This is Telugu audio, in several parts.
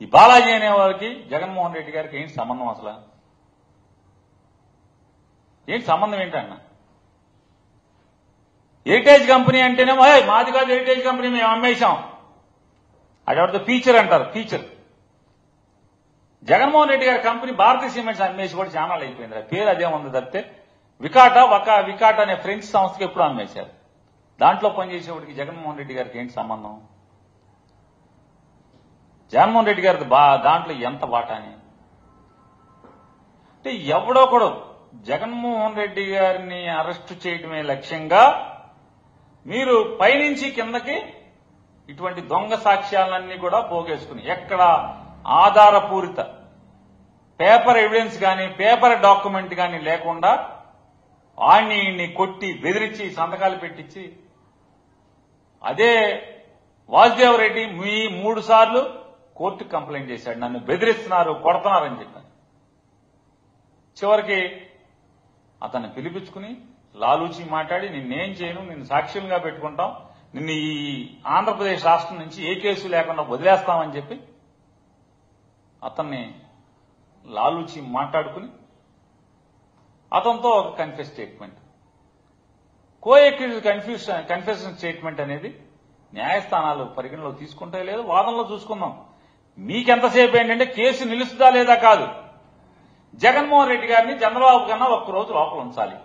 ఈ బాలాజీ అనే వారికి జగన్మోహన్ రెడ్డి గారికి ఏంటి సంబంధం అసలు? ఏంటి సంబంధం ఏంటన్న? హెరిటేజ్ కంపెనీ అంటేనేమో మాది కాదు హెరిటేజ్ కంపెనీ, మేము అమ్మేశాం. అదెవరితో ఫీచర్ అంటారు, ఫీచర్. జగన్మోహన్ రెడ్డి గారి కంపెనీ భారతీయ సిమెంట్స్ అమ్మేసి కూడా ఛానల్ అయిపోయింది. పేరు అదే ఉంది తప్పితే వికాట్ అనే ఫ్రెంచ్ సంస్థకి ఎప్పుడు అమ్మేశారు. దాంట్లో పనిచేసేవాడికి జగన్మోహన్ రెడ్డి గారికి ఏంటి సంబంధం? జగన్మోహన్ రెడ్డి గారి దాంట్లో ఎంత వాటాని అంటే ఎవడో కూడా జగన్మోహన్ రెడ్డి గారిని అరెస్టు చేయడమే లక్ష్యంగా మీరు పైనుంచి కిందకి ఇటువంటి దొంగ సాక్ష్యాలన్నీ కూడా పోగేసుకుని ఎక్కడ ఆధారపూరిత పేపర్ ఎవిడెన్స్ కానీ పేపర్ డాక్యుమెంట్ కానీ లేకుండా వాణ్ణి కొట్టి బెదిరించి సంతకాలు పెట్టించి అదే వాసుదేవరెడ్డి 3 సార్లు కోర్టుకు కంప్లైంట్ చేశాడు, నన్ను బెదిరిస్తున్నారు కొడుతున్నారని చెప్పాను. చివరికి అతన్ని పిలిపించుకుని లాలూచి మాట్లాడి నిన్నేం చేయను, నిన్ను సాక్ష్యంగా పెట్టుకుంటాం, నిన్ను ఈ ఆంధ్రప్రదేశ్ రాష్ట్రం నుంచి ఏ కేసు లేకుండా వదిలేస్తామని చెప్పి అతన్ని లాలూచి మాట్లాడుకుని అతనితో ఒక కన్ఫెస్ స్టేట్మెంట్, కన్ఫెషన్ స్టేట్మెంట్ అనేది న్యాయస్థానాలు పరిగణలో తీసుకుంటే లేదు. వాదనలో చూసుకుందాం. మీకెంతసేపు ఏంటంటే కేసు నిలుస్తుందా లేదా కాదు, జగన్మోహన్ రెడ్డి గారిని చంద్రబాబు కన్నా ఒక్కరోజు లోపల ఉంచాలి.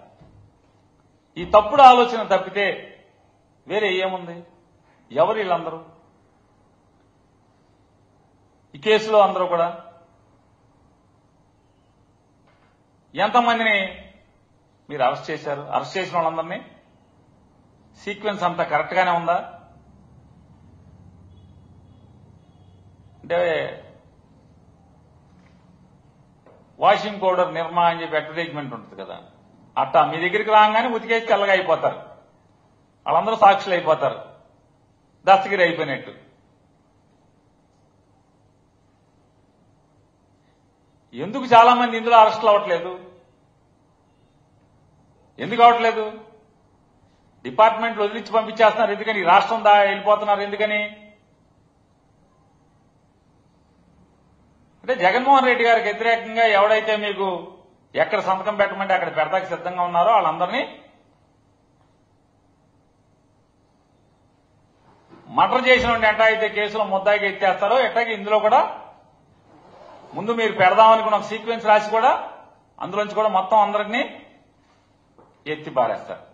ఈ తప్పుడు ఆలోచన తప్పితే వేరే ఏముంది? ఎవరు వీళ్ళందరూ? ఈ కేసులో అందరూ కూడా ఎంతమందిని మీరు అరెస్ట్ చేశారు? అరెస్ట్ చేసిన వాళ్ళందరినీ సీక్వెన్స్ అంతా కరెక్ట్ గానే ఉందా? అంటే వాషింగ్ పౌడర్ నిర్మా అని చెప్పి అడ్వర్టైజ్మెంట్ ఉంటుంది కదా, అట్టా మీ దగ్గరికి రాగానే ఉతికేసి తెల్లగా అయిపోతారు, వాళ్ళందరూ సాక్షులు అయిపోతారు, దస్తగిరి అయిపోయినట్టు. ఎందుకు చాలా మంది ఇందులో అరెస్టులు అవ్వట్లేదు? ఎందుకు అవ్వట్లేదు? డిపార్ట్మెంట్లు వదిలించి పంపించేస్తున్నారు ఎందుకని? రాష్ట్రం వెళ్ళిపోతున్నారు ఎందుకని? అంటే జగన్మోహన్ రెడ్డి గారికి వ్యతిరేకంగా ఎవడైతే మీకు ఎక్కడ సంతకం పెట్టమంటే అక్కడ పెడతాకి సిద్ధంగా ఉన్నారో వాళ్ళందరినీ మర్డర్ చేసిన ఎట్టా అయితే కేసులో ముద్దాయిగా ఎత్తేస్తారో ఎట్టాకి ఇందులో కూడా ముందు మీరు పెడదామనుకున్న ఒక సీక్వెన్స్ రాసి కూడా అందులోంచి కూడా మొత్తం అందరినీ ఎత్తి పారేస్తారు.